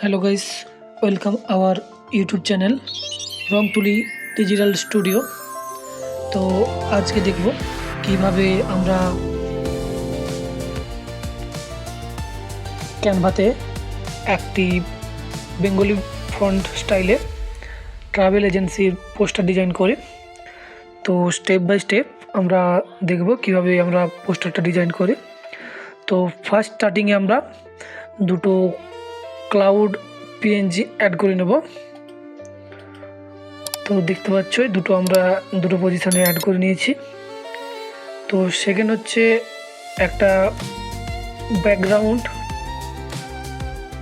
Hello guys, welcome our YouTube channel Rangtuli digital studio. তো আজকে দেখব কিভাবে আমরা ক্যানভাতে একটি বেঙ্গলি ফন্ট স্টাইলে ট্রাভেল এজেন্সির পোস্টার ডিজাইন করি। তো স্টেপ বাই স্টেপ আমরা দেখব কিভাবে আমরা পোস্টারটা ডিজাইন করি। তো ফার্স্ট স্টার্টিংয়ে আমরা দুটো ক্লাউড পিএনজি অ্যাড করে নেব। তো দেখতে পাচ্ছ আমরা দুটো পজিশনে অ্যাড করে নিয়েছি। তো সেকেন্ড হচ্ছে একটা ব্যাকগ্রাউন্ড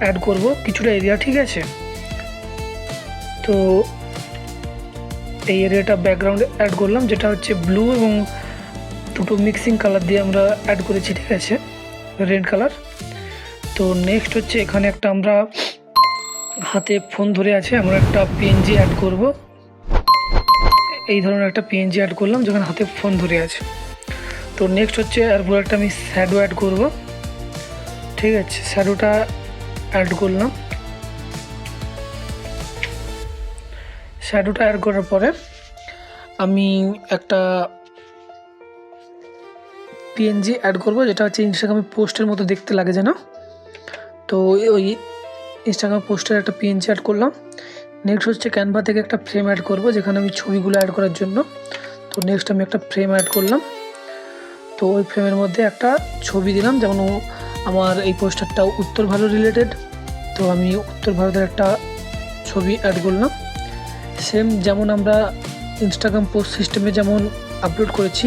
অ্যাড করব কিছুটা এরিয়া, ঠিক আছে। তো এই এরিয়াটা ব্যাকগ্রাউন্ড অ্যাড করলাম, যেটা হচ্ছে ব্লু এবং দুটো মিক্সিং কালার দিয়ে আমরা অ্যাড করেছি, ঠিক আছে, রেড কালার। তো নেক্সট হচ্ছে এখানে একটা আমরা হাতে ফোন ধরে আছে আমরা একটা পিএনজি অ্যাড করব। এই ধরনের একটা পিএনজি অ্যাড করলাম যেখানে হাতে ফোন ধরে আছে। তো নেক্সট হচ্ছে এরপর একটা আমি শ্যাডো অ্যাড করব, ঠিক আছে। শ্যাডোটা অ্যাড করলাম। শ্যাডোটা অ্যাড করার পরে আমি একটা পিএনজি অ্যাড করব, যেটা হচ্ছে ইনস্টাগ্রামে পোস্টের মতো দেখতে লাগে যেন। তো ওই ইনস্টাগ্রাম পোস্টের একটা পিএনজি অ্যাড করলাম। নেক্সট হচ্ছে ক্যানভা থেকে একটা ফ্রেম অ্যাড করব যেখানে আমি ছবিগুলো অ্যাড করার জন্য। তো নেক্সট আমি একটা ফ্রেম অ্যাড করলাম। তো ওই ফ্রেমের মধ্যে একটা ছবি দিলাম, যেমন আমার এই পোস্টারটা উত্তর ভারত রিলেটেড। তো আমি উত্তর ভারতের একটা ছবি অ্যাড করলাম, সেম যেমন আমরা ইনস্টাগ্রাম পোস্ট সিস্টেমে যেমন আপলোড করেছি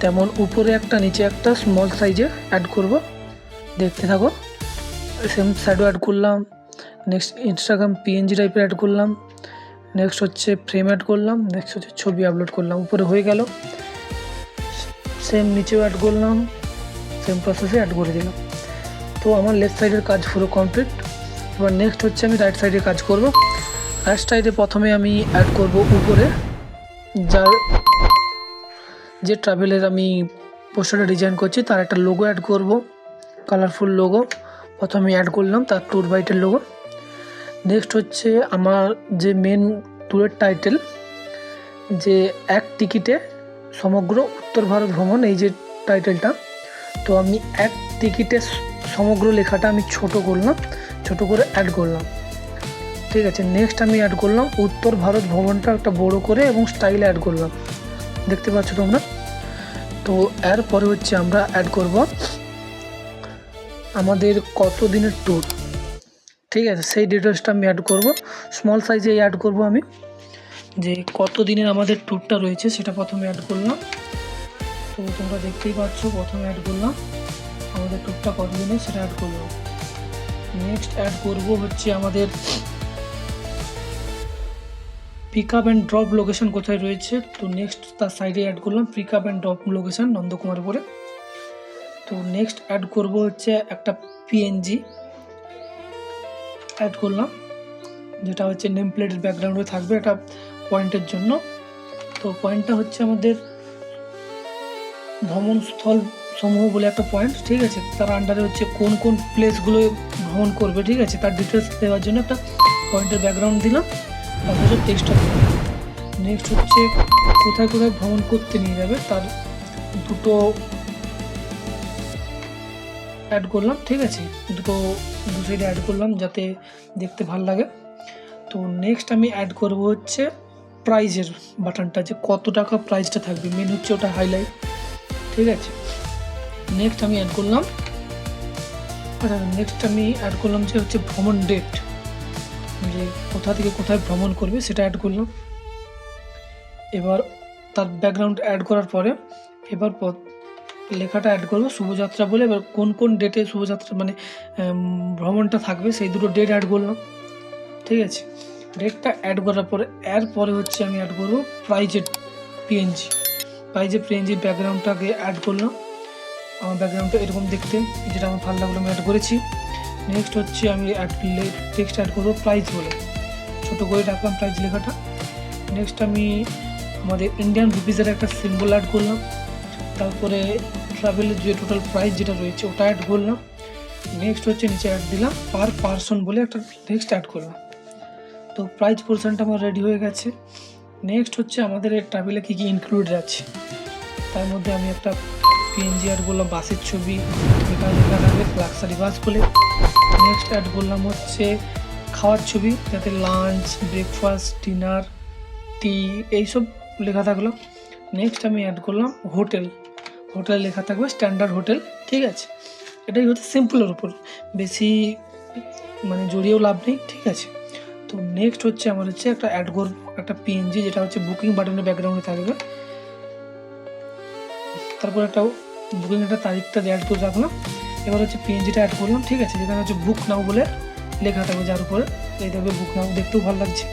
তেমন উপরে একটা নিচে একটা স্মল সাইজে অ্যাড করব। দেখতে থাকো। সেম শ্যাডো অ্যাড করলাম। নেক্সট ইনস্টাগ্রাম পিএনজি টাইপের অ্যাড করলাম। নেক্সট হচ্ছে ফ্রেম অ্যাড করলাম। নেক্সট হচ্ছে ছবি আপলোড করলাম। উপরে হয়ে গেল। সেম নিচেও অ্যাড করলাম, সেম প্রসেসে অ্যাড করে দিলাম। তো আমার লেফট সাইডের কাজ পুরো কমপ্লিট। এবার নেক্সট হচ্ছে আমি রাইট সাইডে কাজ করব। রাইট সাইডে প্রথমে আমি অ্যাড করব উপরে যে ট্রাভেলের আমি পোস্টারটা ডিজাইন করছি তার একটা লোগো অ্যাড করব, কালারফুল লোগো। প্রথমে অ্যাড করলাম তার ট্যুর বাইটের লোগো। নেক্সট হচ্ছে আমার যে মেন ট্যুরের টাইটেল, যে এক টিকিটে সমগ্র উত্তর ভারত ভ্রমণ, এই যে টাইটেলটা। তো আমি এক টিকিটে সমগ্র লেখাটা আমি ছোট করলাম, ছোট করে অ্যাড করলাম, ঠিক আছে। নেক্সট আমি অ্যাড করলাম উত্তর ভারত ভ্রমণটা একটা বড় করে এবং স্টাইলে অ্যাড করলাম, দেখতে পাচ্ছ তোমরা। তো এরপরে হচ্ছে আমরা অ্যাড করব আমাদের কত দিনের ট্যুর, ঠিক আছে, সেই ডিটেলসটা আমি অ্যাড করব। স্মল সাইজে অ্যাড করব আমি, যে কত দিনের আমাদের ট্যুরটা রয়েছে সেটা প্রথমে অ্যাড করলাম। তো তোমরা দেখতেই পাচ্ছ প্রথমে অ্যাড করলাম আমাদের ট্যুরটা কত দিনের, সেটা অ্যাড করলাম। নেক্সট অ্যাড করব হচ্ছে আমাদের pick up and drop location কোথায় রয়েছে। তো নেক্সট তার সাইডে অ্যাড করলাম pick up and drop location নন্দকুমারপুরে। তো নেক্সট অ্যাড করব হচ্ছে একটা পিএনজি অ্যাড করলাম, যেটা হচ্ছে নেম প্লেটের ব্যাকগ্রাউন্ডে থাকবে এটা পয়েন্টের জন্য। তো পয়েন্টটা হচ্ছে আমাদের ভ্রমণস্থল সমূহ বলে একটা পয়েন্ট, ঠিক আছে। তার আন্ডারে হচ্ছে কোন কোন প্লেসগুলো ভ্রমণ করবে, ঠিক আছে, তার ডিটেলস দেওয়ার জন্য একটা পয়েন্টের ব্যাকগ্রাউন্ড দিলাম, তারপরে টেক্সটটা দিলাম। নেক্সট হচ্ছে কোথায় কোথায় ভ্রমণ করতে নিয়ে যাবে তার দুটো অ্যাড করলাম, ঠিক আছে, দু সাইডে অ্যাড করলাম যাতে দেখতে ভালো লাগে। তো নেক্সট আমি অ্যাড করব হচ্ছে প্রাইজের বাটনটা, যে কত টাকা প্রাইসটা থাকবে, মেন হচ্ছে ওটা হাইলাইট, ঠিক আছে। নেক্সট আমি অ্যাড করলাম যে হচ্ছে ভ্রমণ ডেট, যে কোথা থেকে কোথায় ভ্রমণ করবে সেটা অ্যাড করলাম। এবার তার ব্যাকগ্রাউন্ড অ্যাড করার পরে এবার লেখাটা অ্যাড করবো শুভযাত্রা বলে। এবার কোন কোন ডেটে শুভযাত্রা মানে ভ্রমণটা থাকবে সেই দুটো ডেট অ্যাড করলাম, ঠিক আছে। ডেটটা অ্যাড করার পরে এরপরে হচ্ছে আমি অ্যাড করবো প্রাইজের পিএনজি ব্যাকগ্রাউন্ডটাকে অ্যাড করলাম। আমার ব্যাকগ্রাউন্ডটা এরকম দেখতে, যেটা আমার ভালো লাগলো আমি অ্যাড করেছি। নেক্সট হচ্ছে আমি টেক্সট অ্যাড করবো প্রাইস বলে, ছোটো করে রাখলাম প্রাইস লেখাটা। নেক্সট আমি আমাদের ইন্ডিয়ান রুপিসের একটা সিম্বল অ্যাড করলাম। তারপরে ট্রাভেলের যে টোটাল প্রাইস যেটা রয়েছে ওটা অ্যাড করলাম। নেক্সট হচ্ছে নিচে অ্যাড দিলাম পার পারসন বলে একটা টেক্সট অ্যাড করলাম। তো প্রাইস পোর্শনটা আমার রেডি হয়ে গেছে। নেক্সট হচ্ছে আমাদের এই ট্রাভেলে কী কী ইনক্লুডেড আছে, তার মধ্যে আমি একটা পিএনজি অ্যাড করলাম বাসের ছবি, এখানে লেখা থাকবে লাক্সারি বাস বলে। নেক্সট অ্যাড করলাম হচ্ছে খাওয়ার ছবি, যাতে লাঞ্চ, ব্রেকফাস্ট, ডিনার, টি এইসব লেখা থাকলো। নেক্সট আমি অ্যাড করলাম হোটেল, হোটেল লেখা থাকবে স্ট্যান্ডার্ড হোটেল, ঠিক আছে। এটাই হচ্ছে সিম্পলের উপর, বেশি মানে জড়িয়েও লাভ নেই, ঠিক আছে। তো নেক্সট হচ্ছে আমার হচ্ছে একটা অ্যাড করবো একটা পিএনজি, যেটা হচ্ছে বুকিং বাটনের ব্যাকগ্রাউন্ডে থাকবে। তারপর একটা বুকিং একটা তারিখটা অ্যাড করে রাখলাম। এবার হচ্ছে পিএনজিটা অ্যাড করলাম, ঠিক আছে, যেখানে হচ্ছে বুক নাও বলে লেখা থাকবে, যার উপরে এই থাকবে বুক নাও, দেখতেও ভালো লাগছে।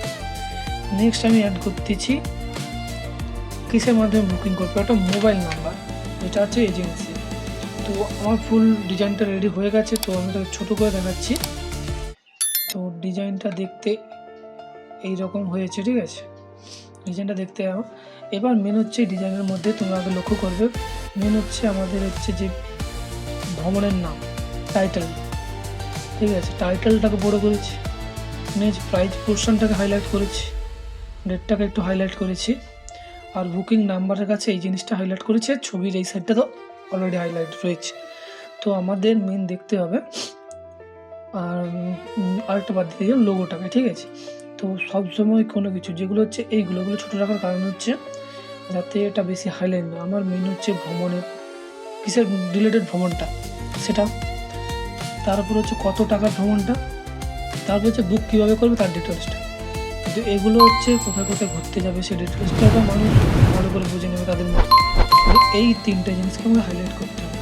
নেক্সট আমি অ্যাড করতেছি কিসের মাধ্যমে বুকিং করবো, একটা মোবাইল নাম্বার, যেটা হচ্ছে এজেন্সি। তো আমার ফুল ডিজাইনটা রেডি হয়ে গেছে, তো আমি তাকে ছোটো করে দেখাচ্ছি। তো ডিজাইনটা দেখতে এই রকম হয়েছে, ঠিক আছে, ডিজাইনটা দেখতে হবে। এবার মেন হচ্ছে ডিজাইনের মধ্যে তোমরা আগে লক্ষ্য করবে, মেন হচ্ছে আমাদের হচ্ছে যে ভ্রমণের নাম, টাইটেল, ঠিক আছে, টাইটেলটাকে বড় করেছি। নেক্সট প্রাইস পোর্শনটাকে হাইলাইট করেছি, ডেটটাকে একটু হাইলাইট করেছি, আর বুকিং নাম্বারের কাছে এই জিনিসটা হাইলাইট করেছে, ছবির এই সাইডটা তো অলরেডি হাইলাইট রয়েছে। তো আমাদের মেন দেখতে হবে আর আরেকটা বাদ দিয়ে লোগোটাকে, ঠিক আছে। তো সবসময় কোনো কিছু যেগুলো হচ্ছে এইগুলো ছোটো রাখার কারণ হচ্ছে যাতে এটা বেশি হাইলাইট না। আমার মেন হচ্ছে ভ্রমণের কিসের রিলেটেড ভ্রমণটা সেটা, তারপর হচ্ছে কত টাকার ভ্রমণটা, তারপর হচ্ছে বুক কীভাবে করবে তার ডিটেলসটা। কিন্তু এগুলো হচ্ছে কোথায় কোথায় ঘুরতে যাবে সেই ডিটেলসটা মানুষ ভালো করে বুঝে নেবে তাদের মতো। এই তিনটে জিনিসকে আমাকে হাইলাইট করতে হবে।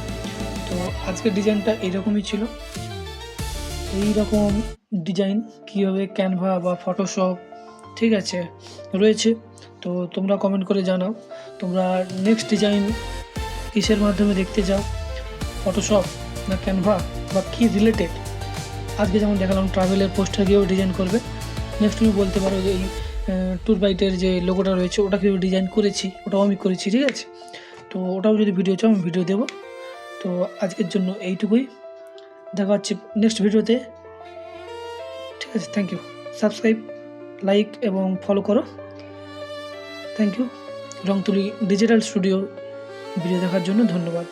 তো আজকের ডিজাইনটা এইরকমই ছিল। এই রকম ডিজাইন কীভাবে ক্যানভা বা ফটোশপ, ঠিক আছে, রয়েছে। তো তোমরা কমেন্ট করে জানাও তোমরা নেক্সট ডিজাইন কিসের মাধ্যমে দেখতে চাও, ফটোশপ না ক্যানভা বা কী রিলেটেড। আজকে যেমন দেখালাম ট্রাভেলের পোস্টার কীভাবে ডিজাইন করবে, নেক্সট তুমি বলতে পারো যে এই ট্যুর বাইটের যে লোগোটা রয়েছে ওটা কীভাবে ডিজাইন করেছি, ওটাও আমি করেছি, ঠিক আছে। তো ওটাও যদি ভিডিও চাও আমি ভিডিও দেবো। তো আজকের জন্য এইটুকুই, দেখা হচ্ছে নেক্সট ভিডিওতে, ঠিক আছে। থ্যাংক ইউ, সাবস্ক্রাইব, লাইক এবং ফলো করো। Thank you. Rangtuli digital studio video দেখার জন্য ধন্যবাদ।